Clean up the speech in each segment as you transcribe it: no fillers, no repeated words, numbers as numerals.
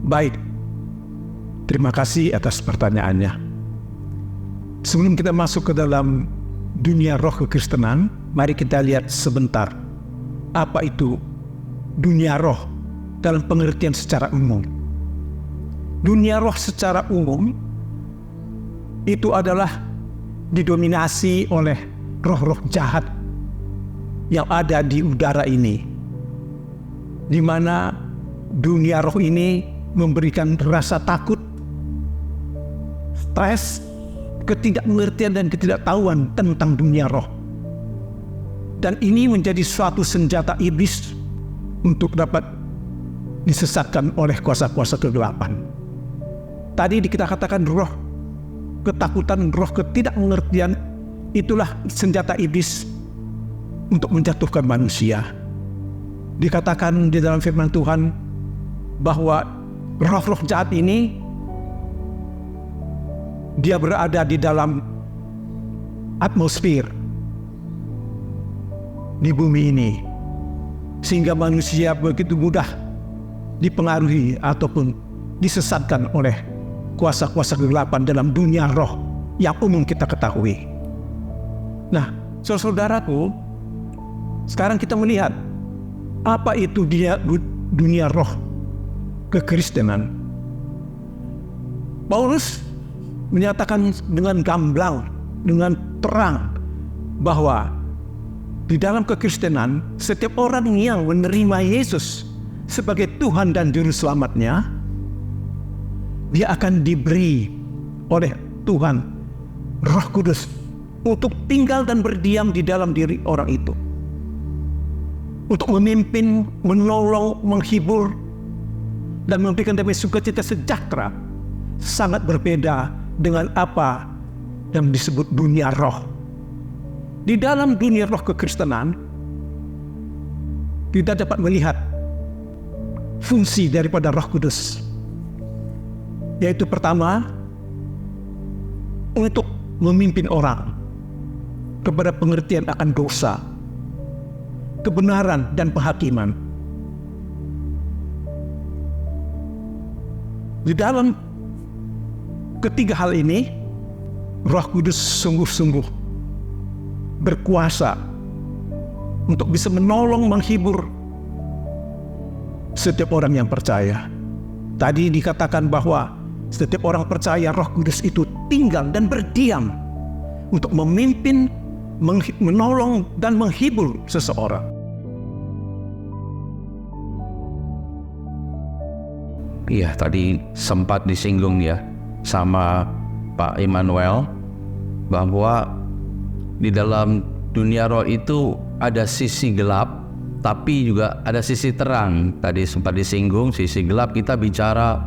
Baik, terima kasih atas pertanyaannya. Sebelum kita masuk ke dalam dunia roh kekristenan, mari kita lihat sebentar apa itu dunia roh dalam pengertian secara umum. Dunia roh secara umum itu adalah didominasi oleh roh-roh jahat yang ada di udara ini, di mana dunia roh ini memberikan rasa takut, stres, ketidakmengertian dan ketidaktahuan tentang dunia roh. Dan ini menjadi suatu senjata iblis untuk dapat disesatkan oleh kuasa-kuasa kegelapan. Tadi kita katakan roh ketakutan, roh ketidakmengertian, itulah senjata iblis untuk menjatuhkan manusia. Dikatakan di dalam firman Tuhan bahwa roh-roh jahat ini dia berada di dalam atmosfer di bumi ini, sehingga manusia begitu mudah dipengaruhi ataupun disesatkan oleh kuasa-kuasa kegelapan dalam dunia roh yang umum kita ketahui. Nah, saudaraku, sekarang kita melihat apa itu dunia roh kekristenan. Paulus menyatakan dengan gamblang, dengan terang bahwa di dalam kekristenan setiap orang yang menerima Yesus sebagai Tuhan dan Juru Selamatnya, dia akan diberi oleh Tuhan Roh Kudus untuk tinggal dan berdiam di dalam diri orang itu, untuk memimpin, menolong, menghibur, dan memberikan damai sukacita sejahtera. Sangat berbeda dengan apa yang disebut dunia roh. Di dalam dunia roh kekristenan, kita dapat melihat fungsi daripada Roh Kudus, yaitu pertama, untuk memimpin orang kepada pengertian akan dosa, kebenaran, dan penghakiman. Di dalam ketiga hal ini, Roh Kudus sungguh-sungguh berkuasa untuk bisa menolong, menghibur setiap orang yang percaya. Tadi dikatakan bahwa setiap orang percaya Roh Kudus itu tinggal dan berdiam untuk memimpin, menolong, dan menghibur seseorang. Iya, tadi sempat disinggung ya sama Pak Immanuel bahwa di dalam dunia roh itu ada sisi gelap tapi juga ada sisi terang. Tadi sempat disinggung sisi gelap, kita bicara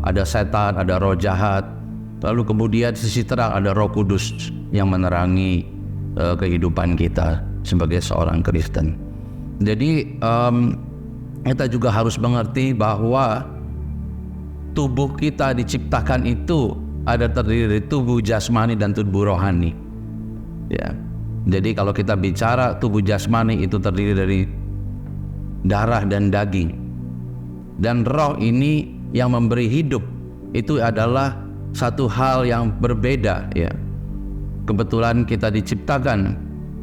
ada setan, ada roh jahat. Lalu kemudian sisi terang ada Roh Kudus yang menerangi kehidupan kita sebagai seorang Kristen. Jadi kita juga harus mengerti bahwa tubuh kita diciptakan itu ada terdiri dari tubuh jasmani dan tubuh rohani. Ya. Jadi kalau kita bicara tubuh jasmani itu terdiri dari darah dan daging. Dan roh ini yang memberi hidup itu adalah satu hal yang berbeda ya. Kebetulan kita diciptakan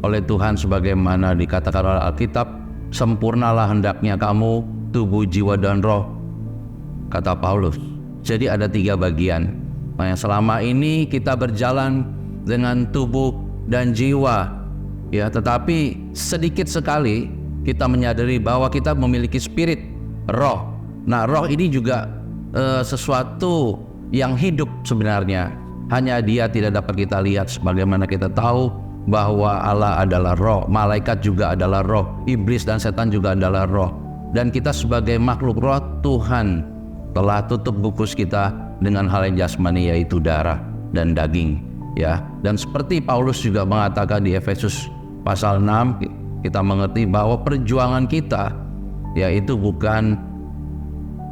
oleh Tuhan sebagaimana dikatakan oleh Alkitab, sempurnalah hendaknya kamu tubuh, jiwa, dan roh, kata Paulus. Jadi ada 3 bagian. Nah, yang selama ini kita berjalan dengan tubuh dan jiwa ya, tetapi sedikit sekali kita menyadari bahwa kita memiliki spirit, roh. Nah, roh ini juga sesuatu yang hidup sebenarnya. Hanya dia tidak dapat kita lihat, sebagaimana kita tahu bahwa Allah adalah roh, malaikat juga adalah roh, iblis dan setan juga adalah roh. Dan kita sebagai makhluk roh, Tuhan telah tutup bungkus kita dengan hal yang jasmani, yaitu darah dan daging ya. Dan seperti Paulus juga mengatakan di Efesus pasal 6, kita mengerti bahwa perjuangan kita yaitu bukan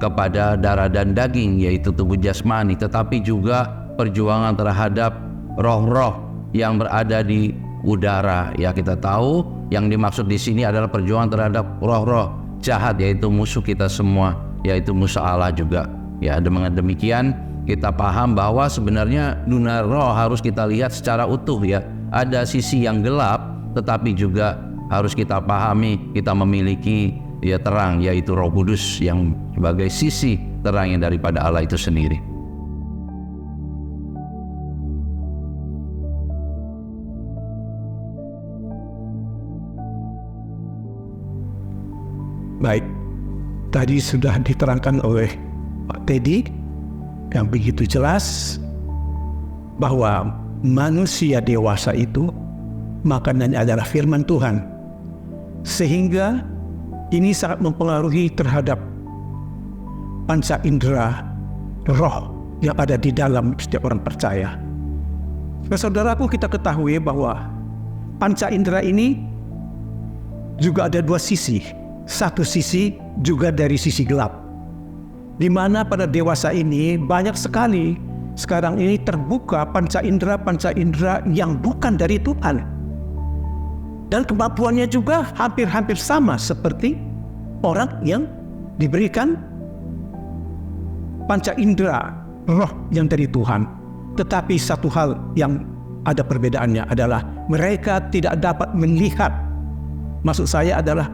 kepada darah dan daging, yaitu tubuh jasmani, tetapi juga perjuangan terhadap roh-roh yang berada di udara. Ya, kita tahu yang dimaksud di sini adalah perjuangan terhadap roh-roh jahat, yaitu musuh kita semua, yaitu Musa Allah juga. Ya, dengan demikian kita paham bahwa sebenarnya dunia roh harus kita lihat secara utuh ya. Ada sisi yang gelap, tetapi juga harus kita pahami kita memiliki ya terang, yaitu Roh Kudus yang sebagai sisi terang yang daripada Allah itu sendiri. Baik, tadi sudah diterangkan oleh Pak Teddy yang begitu jelas bahwa manusia dewasa itu makanannya adalah firman Tuhan, sehingga ini sangat mempengaruhi terhadap panca indera roh yang ada di dalam setiap orang percaya. Saudaraku, kita ketahui bahwa panca indera ini juga ada dua sisi. Satu sisi juga dari sisi gelap, di mana pada dewasa ini banyak sekali sekarang ini terbuka panca indera yang bukan dari Tuhan, dan kemampuannya juga hampir-hampir sama seperti orang yang diberikan panca indera roh yang dari Tuhan. Tetapi satu hal yang ada perbedaannya adalah mereka tidak dapat melihat. Maksud saya adalah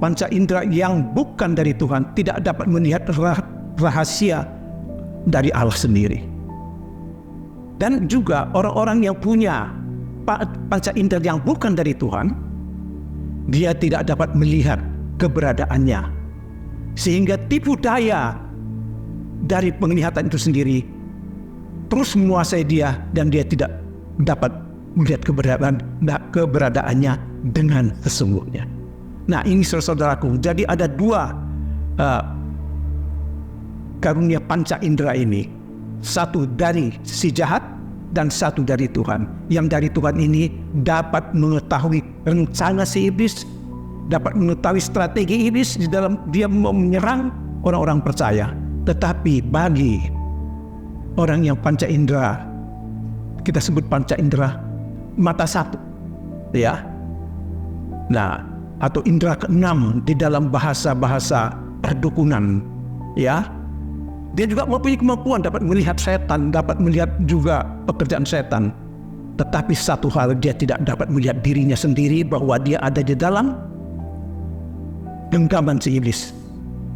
panca indera yang bukan dari Tuhan tidak dapat melihat rahasia dari Allah sendiri. Dan juga orang-orang yang punya panca indera yang bukan dari Tuhan, dia tidak dapat melihat keberadaannya, sehingga tipu daya dari penglihatan itu sendiri terus menguasai dia, dan dia tidak dapat melihat keberadaannya dengan sesungguhnya. Nah, ini saudaraku, jadi ada dua karunia panca indera ini, satu dari si jahat dan satu dari Tuhan. Yang dari Tuhan ini dapat mengetahui rencana si iblis, dapat mengetahui strategi iblis di dalam dia menyerang orang-orang percaya. Tetapi bagi orang yang panca indera, kita sebut panca indera mata satu, ya. Nah, atau indera keenam di dalam bahasa-bahasa perdukunan, ya. Dia juga mempunyai kemampuan dapat melihat setan, dapat melihat juga pekerjaan setan. Tetapi satu hal, dia tidak dapat melihat dirinya sendiri bahwa dia ada di dalam genggaman si iblis,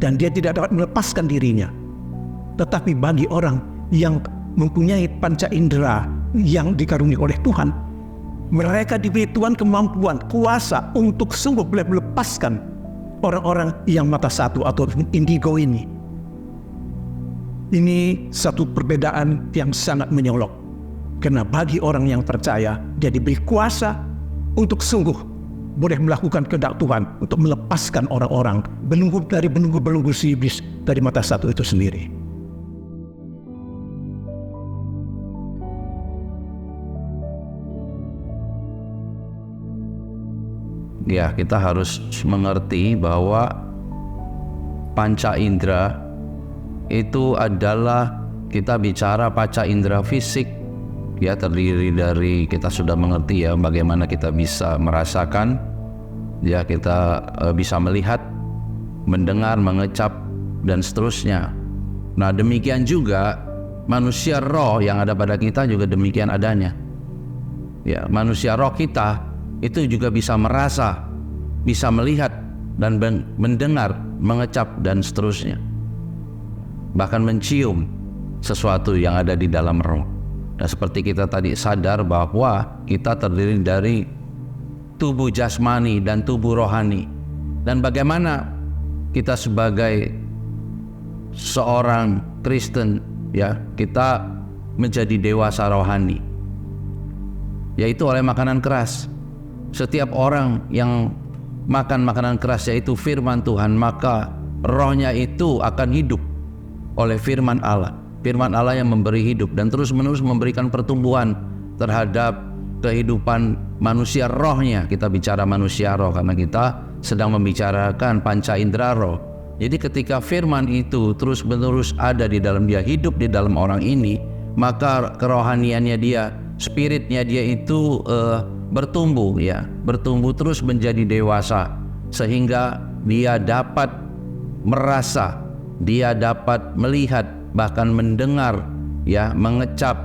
dan dia tidak dapat melepaskan dirinya. Tetapi bagi orang yang mempunyai panca indera yang dikaruniai oleh Tuhan, mereka diberi Tuhan kemampuan, kuasa untuk sungguh boleh melepaskan orang-orang yang mata satu atau indigo ini. Ini satu perbedaan yang sangat menyolok. Karena bagi orang yang percaya, dia diberi kuasa untuk sungguh boleh melakukan kehendak Tuhan untuk melepaskan orang-orang dari belenggu si iblis dari mata satu itu sendiri. Ya, kita harus mengerti bahwa panca indera itu adalah, kita bicara panca indera fisik, ya, terdiri dari, kita sudah mengerti ya bagaimana kita bisa merasakan, ya, kita bisa melihat, mendengar, mengecap, dan seterusnya. Nah, demikian juga manusia roh yang ada pada kita juga demikian adanya. Ya, manusia roh kita itu juga bisa merasa, bisa melihat, dan mendengar, mengecap, dan seterusnya. Bahkan mencium sesuatu yang ada di dalam roh. Dan seperti kita tadi sadar bahwa kita terdiri dari tubuh jasmani dan tubuh rohani. Dan bagaimana kita sebagai seorang Kristen, ya, kita menjadi dewasa rohani, yaitu oleh makanan keras. Setiap orang yang makan makanan keras, yaitu firman Tuhan, maka rohnya itu akan hidup oleh firman Allah. Firman Allah yang memberi hidup dan terus-menerus memberikan pertumbuhan terhadap kehidupan manusia rohnya. Kita bicara manusia roh karena kita sedang membicarakan panca indera roh. Jadi ketika firman itu terus-menerus ada di dalam dia, hidup di dalam orang ini, maka kerohaniannya dia, spiritnya dia itu bertumbuh, ya, bertumbuh terus menjadi dewasa, sehingga dia dapat merasa dia dapat melihat, bahkan mendengar, ya, mengecap,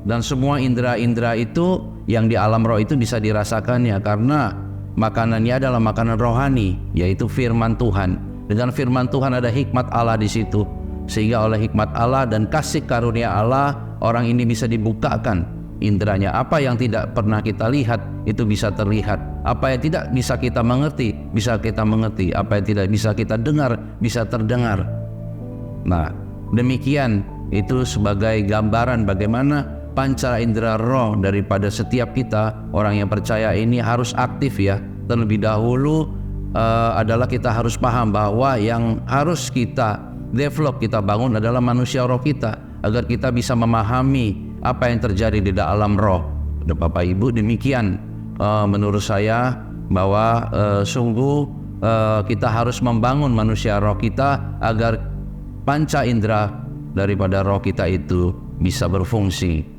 dan semua indera-indera itu yang di alam roh itu bisa dirasakannya, karena makanannya adalah makanan rohani, yaitu firman Tuhan. Dengan firman Tuhan ada hikmat Allah di situ, sehingga oleh hikmat Allah dan kasih karunia Allah, orang ini bisa dibukakan inderanya. Apa yang tidak pernah kita lihat itu bisa terlihat, apa yang tidak bisa kita mengerti bisa kita mengerti, apa yang tidak bisa kita dengar bisa terdengar. Nah, demikian itu sebagai gambaran bagaimana panca indera roh daripada setiap kita. Orang yang percaya ini harus aktif, ya. Terlebih dahulu adalah kita harus paham bahwa yang harus kita develop, kita bangun adalah manusia roh kita, agar kita bisa memahami apa yang terjadi di dalam roh. Bapak Ibu, demikian menurut saya, bahwa sungguh kita harus membangun manusia roh kita agar panca indera daripada roh kita itu bisa berfungsi.